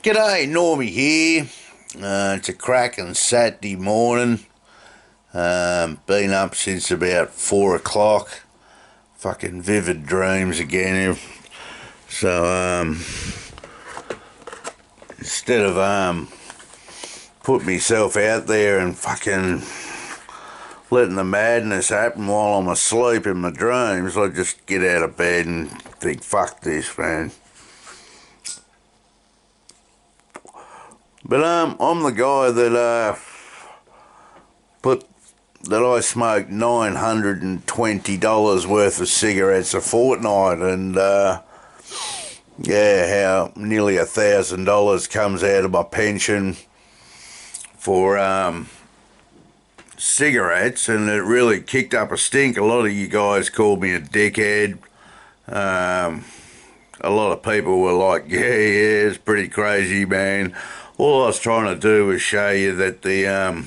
G'day, Normie here. It's a cracking Saturday morning. Been up since about 4 o'clock. Fucking vivid dreams again. So, instead of putting myself out there and fucking letting the madness happen while I'm asleep in my dreams, I just get out of bed and think, fuck this, man. But I'm the guy that I smoked $920 worth of cigarettes a fortnight, and how nearly $1,000 comes out of my pension for cigarettes, and it really kicked up a stink. A lot of you guys called me a dickhead. A lot of people were like, yeah, it's pretty crazy, man. All I was trying to do was show you that the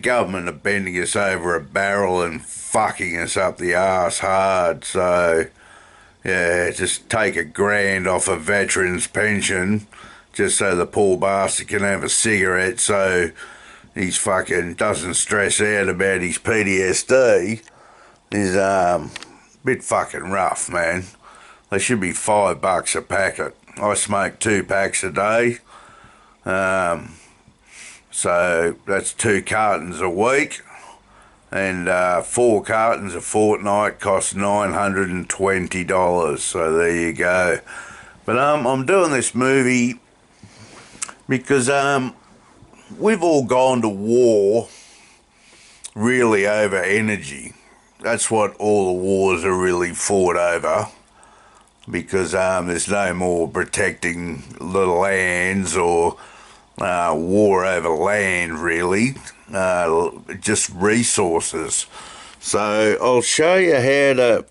government are bending us over a barrel and fucking us up the arse hard. So, yeah, just take $1,000 off a veteran's pension just so the poor bastard can have a cigarette so he's fucking doesn't stress out about his PTSD is a bit fucking rough, man. They should be $5 a packet. I smoke 2 packs a day. So that's 2 cartons a week, and 4 cartons a fortnight costs $920. So there you go. But I'm doing this movie because we've all gone to war really over energy. That's what all the wars are really fought over, because there's no more protecting the lands or war over land, really, just resources. So I'll show you how to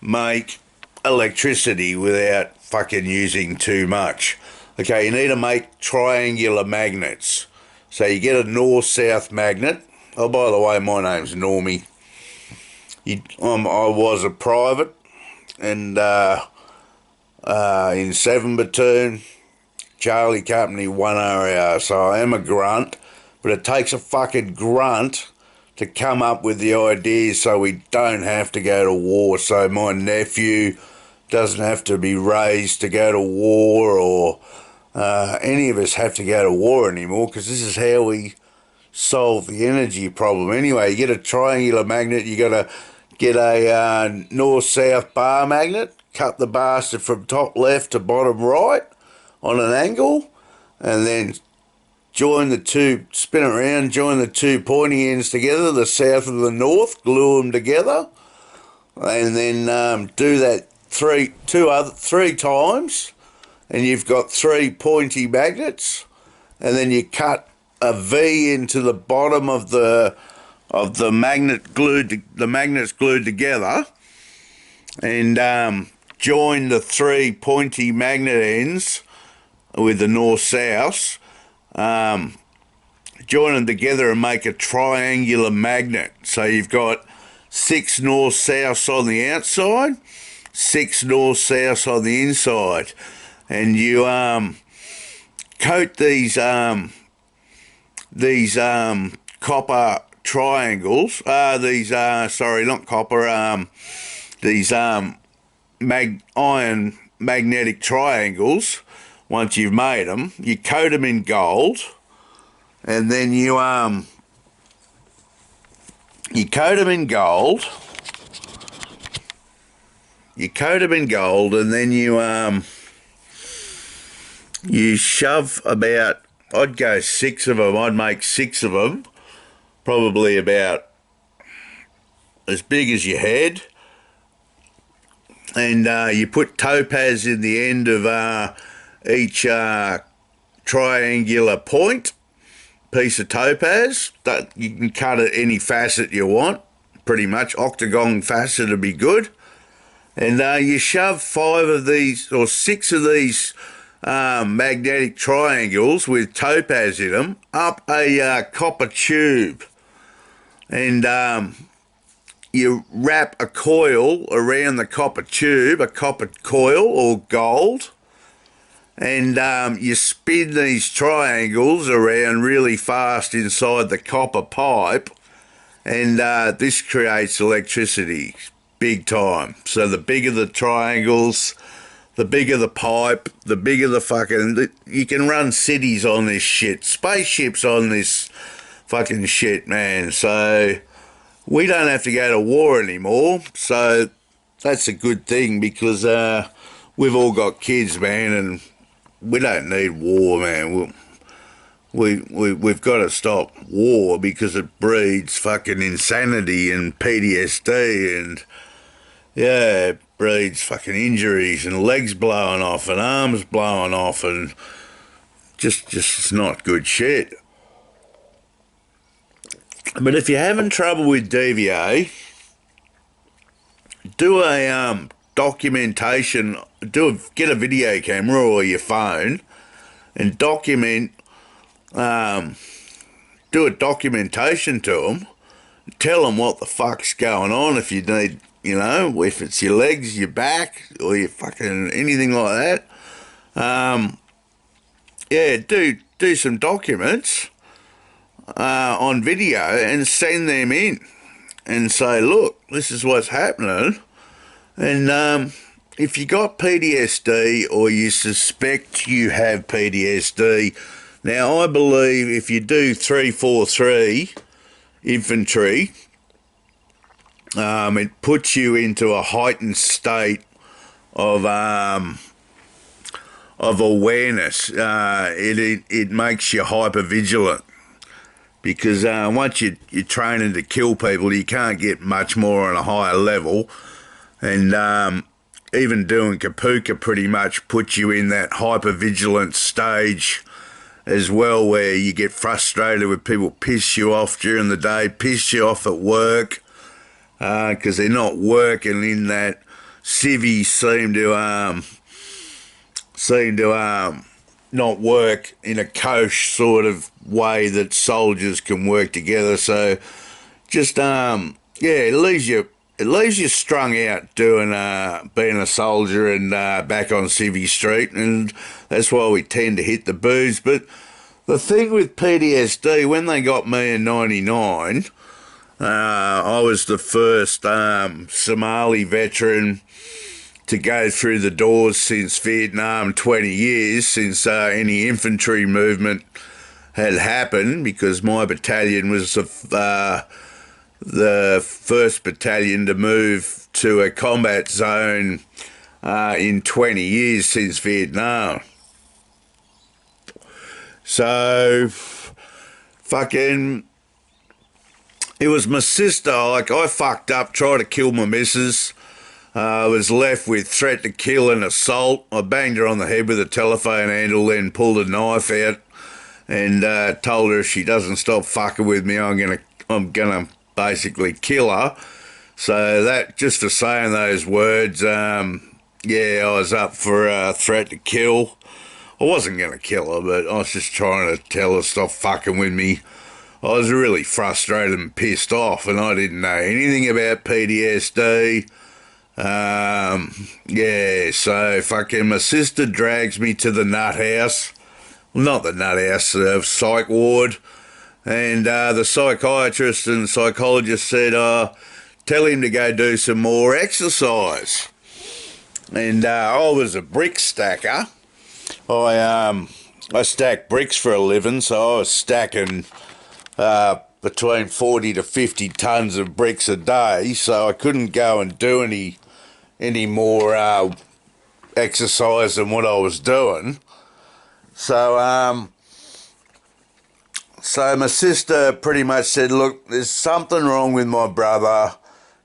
make electricity without fucking using too much. Okay, you need to make triangular magnets. So you get a north-south magnet. Oh, by the way, my name's Normie. I was a private, and in 7 Platoon, Charlie Company 1 RAR, so I am a grunt, but it takes a fucking grunt to come up with the ideas so we don't have to go to war, so my nephew doesn't have to be raised to go to war, or any of us have to go to war anymore, because this is how we solve the energy problem. Anyway, you get a triangular magnet, you got to get a north-south bar magnet, cut the bastard from top left to bottom right on an angle, and then spin it around, join the 2 pointy ends together, the south and the north, glue them together, and then do that 3 times, and you've got 3 pointy magnets, and then you cut a V into the bottom of the magnets glued together, and join the 3 pointy magnet ends with the north-south, join them together and make a triangular magnet. So you've got 6 north-souths on the outside, 6 north-souths on the inside, and you coat these copper triangles, these iron magnetic triangles. Once you've made them, you coat them in gold, and then you coat them in gold. You coat them in gold, and then you shove about, I'd go 6 of them. I'd make 6 of them, probably about as big as your head, and you put topaz in the end of each triangular piece of topaz. That you can cut it any facet you want, pretty much. Octagon facet would be good. And you shove 5 of these or 6 of these magnetic triangles with topaz in them up a copper tube, and you wrap a coil around the copper tube, a copper coil or gold, and you spin these triangles around really fast inside the copper pipe, and this creates electricity big time. So the bigger the triangles, the bigger the pipe, the bigger the fucking... You can run cities on this shit, spaceships on this fucking shit, man. So we don't have to go to war anymore. So that's a good thing, because we've all got kids, man, and we don't need war, man. We've got to stop war, because it breeds fucking insanity and PTSD, and yeah, it breeds fucking injuries and legs blowing off and arms blowing off, and just it's not good shit. But if you're having trouble with DVA, do a documentation. Get a video camera or your phone and document. Do a documentation to them. Tell them what the fuck's going on. If you need, if it's your legs, your back, or your fucking anything like that. Yeah, do some documents on video and send them in and say, look, this is what's happening. And if you got PTSD or you suspect you have PTSD, now I believe if you do 343 infantry, it puts you into a heightened state of awareness. It makes you hyper vigilant, because once you're training to kill people, you can't get much more on a higher level. And even doing Kapuka pretty much puts you in that hyper vigilant stage as well, where you get frustrated with people piss you off during the day, piss you off at work, because they're not working in that civvies seem to not work in a kosher sort of way that soldiers can work together. So just it leaves you strung out doing being a soldier and back on Civvy Street, and that's why we tend to hit the booze. But the thing with PTSD, when they got me in '99, I was the first Somali veteran to go through the doors since Vietnam, 20 years since any infantry movement had happened, because my battalion was the first battalion to move to a combat zone in 20 years since Vietnam. So, fucking, it was my sister. Like, I fucked up, tried to kill my missus. I was left with threat to kill and assault. I banged her on the head with a telephone handle, then pulled a knife out and told her if she doesn't stop fucking with me, I'm gonna basically kill her. So that, just for saying those words, I was up for a threat to kill. I wasn't going to kill her, but I was just trying to tell her stop fucking with me. I was really frustrated and pissed off, and I didn't know anything about PTSD. So fucking my sister drags me to the nut house. Well, not the nut house, the psych ward. And the psychiatrist and psychologist said, tell him to go do some more exercise. And I was a brick stacker. I stack bricks for a living, so I was stacking between 40 to 50 tons of bricks a day, so I couldn't go and do any more exercise than what I was doing. So my sister pretty much said, look, there's something wrong with my brother.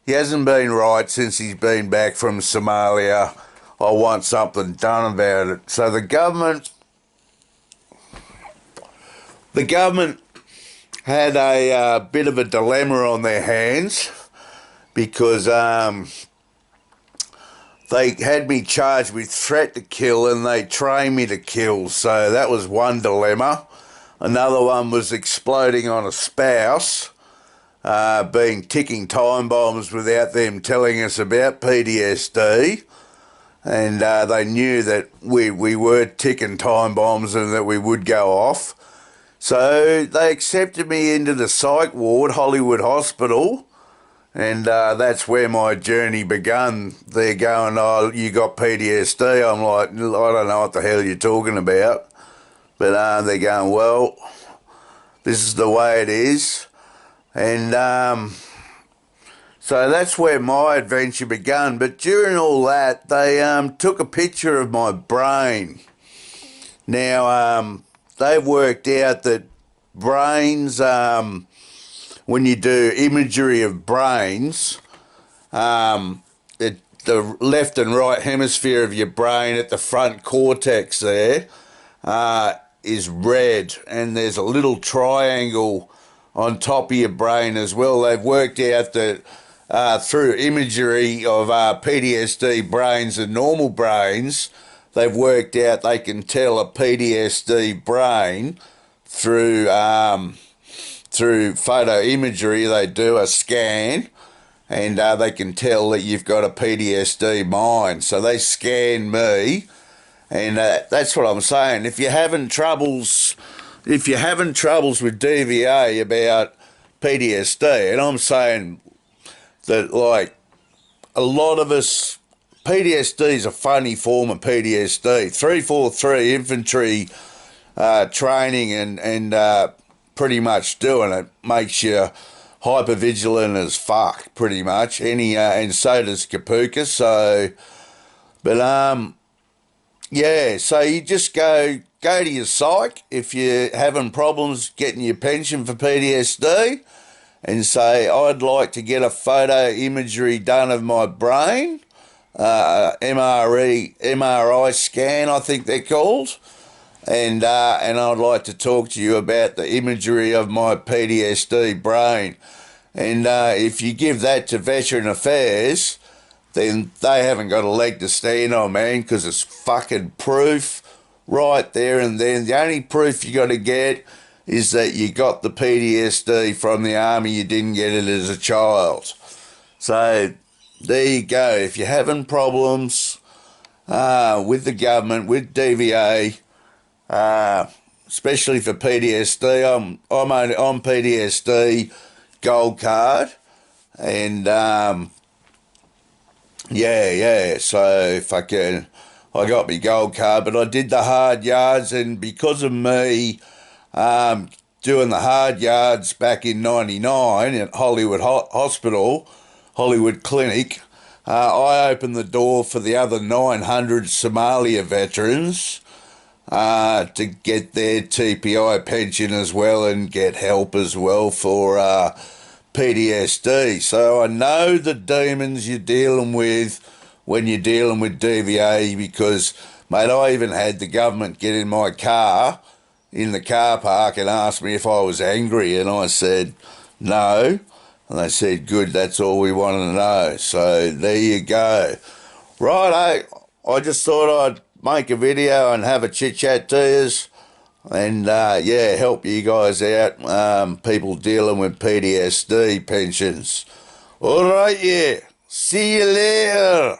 He hasn't been right since he's been back from Somalia. I want something done about it. So the government had a bit of a dilemma on their hands, because they had me charged with threat to kill and they trained me to kill. So that was one dilemma. Another one was exploding on a spouse, being ticking time bombs without them telling us about PTSD. and they knew that we were ticking time bombs and that we would go off. So they accepted me into the psych ward, Hollywood Hospital, and that's where my journey begun. They're going, oh, you got PTSD. I'm like, I don't know what the hell you're talking about. But they're going, well, this is the way it is. And so that's where my adventure began. But during all that, they took a picture of my brain. Now, they've worked out that brains, when you do imagery of brains, the left and right hemisphere of your brain at the front cortex there is red, and there's a little triangle on top of your brain as well. They've worked out that through imagery of PTSD brains and normal brains, they've worked out they can tell a PTSD brain through photo imagery. They do a scan, and they can tell that you've got a PTSD mind. So they scan me, and that's what I'm saying. If you're having troubles with DVA about PTSD, and I'm saying that, like, a lot of us, PTSD is a funny form of PTSD. 343 infantry training and pretty much doing it makes you hypervigilant as fuck, pretty much. And so does Kapuka. So, but yeah. So you just go to your psych if you're having problems getting your pension for PTSD, and say, I'd like to get a photo imagery done of my brain, MRI scan, I think they're called. And I'd like to talk to you about the imagery of my PTSD brain. And if you give that to Veteran Affairs, then they haven't got a leg to stand on, man, because it's fucking proof right there and then. The only proof you got to get is that you got the PTSD from the army, you didn't get it as a child. So there you go. If you're having problems with the government, with DVA, especially for PTSD, I'm on PTSD gold card, and so fucking, I got my gold card, but I did the hard yards, and because of me doing the hard yards back in '99 at Hollywood Hollywood Clinic, I opened the door for the other 900 Somalia veterans to get their TPI pension as well and get help as well for PTSD. So I know the demons you're dealing with when you're dealing with DVA, because, mate, I even had the government get in my car, in the car park, and ask me if I was angry, and I said no. And they said, good, that's all we want to know. So there you go. Right, I just thought I'd make a video and have a chit-chat to you, and help you guys out, people dealing with PTSD pensions. All right, yeah. See you later.